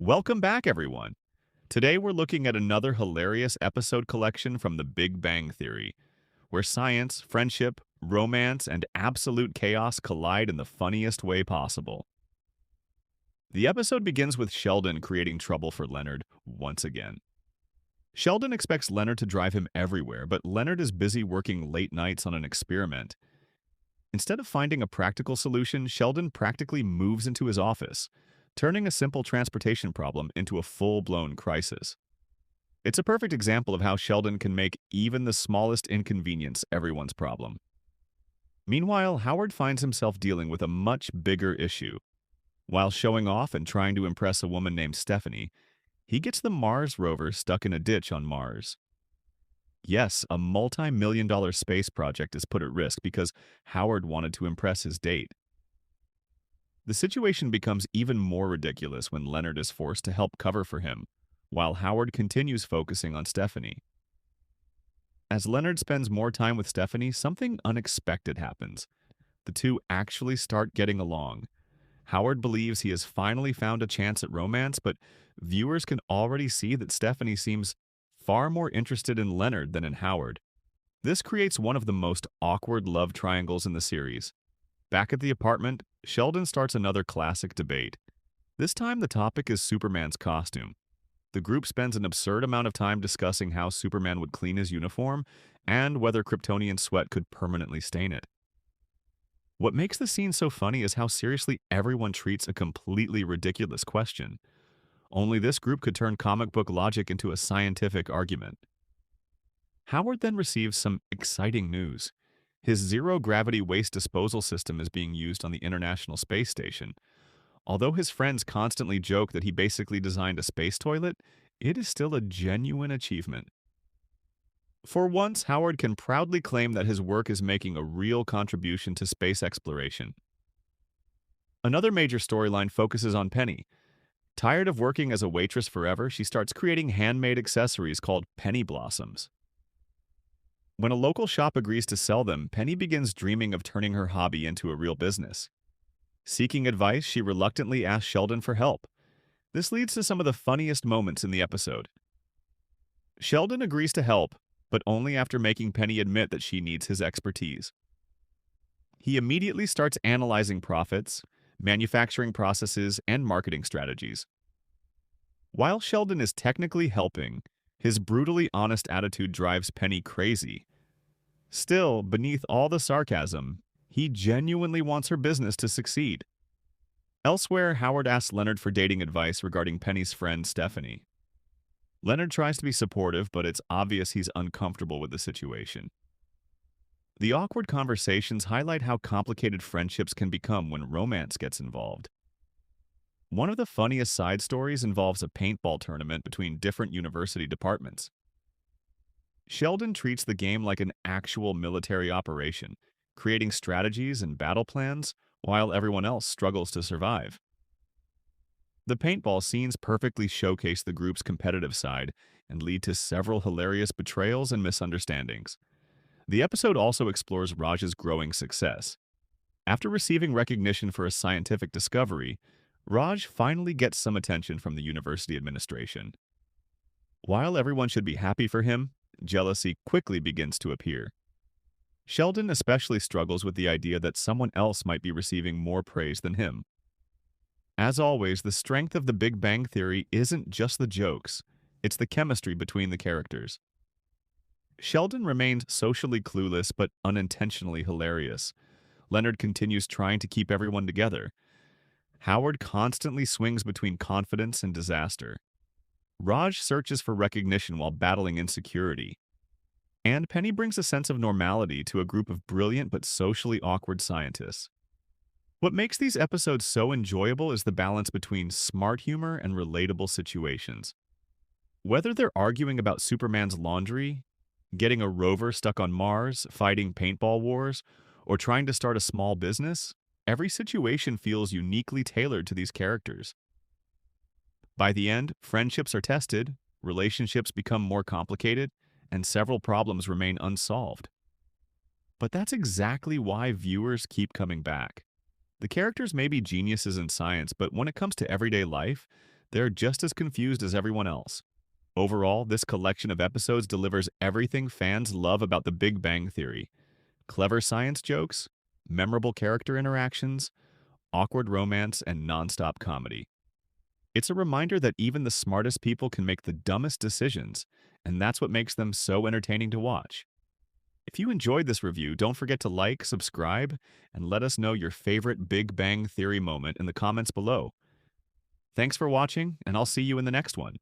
Welcome back, everyone. Today we're looking at another hilarious episode collection from The Big Bang Theory, where science, friendship, romance, and absolute chaos collide in the funniest way possible. The episode begins with Sheldon creating trouble for Leonard once again. Sheldon expects Leonard to drive him everywhere, but Leonard is busy working late nights on an experiment. Instead of finding a practical solution, Sheldon practically moves into his office, turning a simple transportation problem into a full-blown crisis. It's a perfect example of how Sheldon can make even the smallest inconvenience everyone's problem. Meanwhile, Howard finds himself dealing with a much bigger issue. While showing off and trying to impress a woman named Stephanie, he gets the Mars Rover stuck in a ditch on Mars. Yes, a multi-million-dollar space project is put at risk because Howard wanted to impress his date. The situation becomes even more ridiculous when Leonard is forced to help cover for him, while Howard continues focusing on Stephanie. As Leonard spends more time with Stephanie, something unexpected happens. The two actually start getting along. Howard believes he has finally found a chance at romance, but viewers can already see that Stephanie seems far more interested in Leonard than in Howard. This creates one of the most awkward love triangles in the series. Back at the apartment, Sheldon starts another classic debate. This time the topic is Superman's costume. The group spends an absurd amount of time discussing how Superman would clean his uniform and whether Kryptonian sweat could permanently stain it. What makes the scene so funny is how seriously everyone treats a completely ridiculous question. Only this group could turn comic book logic into a scientific argument. Howard then receives some exciting news. His zero-gravity waste disposal system is being used on the International Space Station. Although his friends constantly joke that he basically designed a space toilet, it is still a genuine achievement. For once, Howard can proudly claim that his work is making a real contribution to space exploration. Another major storyline focuses on Penny. Tired of working as a waitress forever, she starts creating handmade accessories called penny blossoms. When a local shop agrees to sell them, Penny begins dreaming of turning her hobby into a real business. Seeking advice, she reluctantly asks Sheldon for help. This leads to some of the funniest moments in the episode. Sheldon agrees to help, but only after making Penny admit that she needs his expertise. He immediately starts analyzing profits, manufacturing processes, and marketing strategies. While Sheldon is technically helping, his brutally honest attitude drives Penny crazy. Still, beneath all the sarcasm, he genuinely wants her business to succeed. Elsewhere, Howard asks Leonard for dating advice regarding Penny's friend Stephanie. Leonard tries to be supportive, but it's obvious he's uncomfortable with the situation. The awkward conversations highlight how complicated friendships can become when romance gets involved. One of the funniest side stories involves a paintball tournament between different university departments. Sheldon treats the game like an actual military operation, creating strategies and battle plans while everyone else struggles to survive. The paintball scenes perfectly showcase the group's competitive side and lead to several hilarious betrayals and misunderstandings. The episode also explores Raj's growing success. After receiving recognition for a scientific discovery, Raj finally gets some attention from the university administration. While everyone should be happy for him, jealousy quickly begins to appear. Sheldon especially struggles with the idea that someone else might be receiving more praise than him. As always, the strength of the Big Bang Theory isn't just the jokes, it's the chemistry between the characters. Sheldon remains socially clueless but unintentionally hilarious. Leonard continues trying to keep everyone together. Howard constantly swings between confidence and disaster. Raj searches for recognition while battling insecurity. And Penny brings a sense of normality to a group of brilliant but socially awkward scientists. What makes these episodes so enjoyable is the balance between smart humor and relatable situations. Whether they're arguing about Superman's laundry, getting a rover stuck on Mars, fighting paintball wars, or trying to start a small business, every situation feels uniquely tailored to these characters. By the end, friendships are tested, relationships become more complicated, and several problems remain unsolved. But that's exactly why viewers keep coming back. The characters may be geniuses in science, but when it comes to everyday life, they're just as confused as everyone else. Overall, this collection of episodes delivers everything fans love about The Big Bang Theory: clever science jokes, memorable character interactions, awkward romance, and nonstop comedy. It's a reminder that even the smartest people can make the dumbest decisions, and that's what makes them so entertaining to watch. If you enjoyed this review, don't forget to like, subscribe, and let us know your favorite Big Bang Theory moment in the comments below. Thanks for watching, and I'll see you in the next one.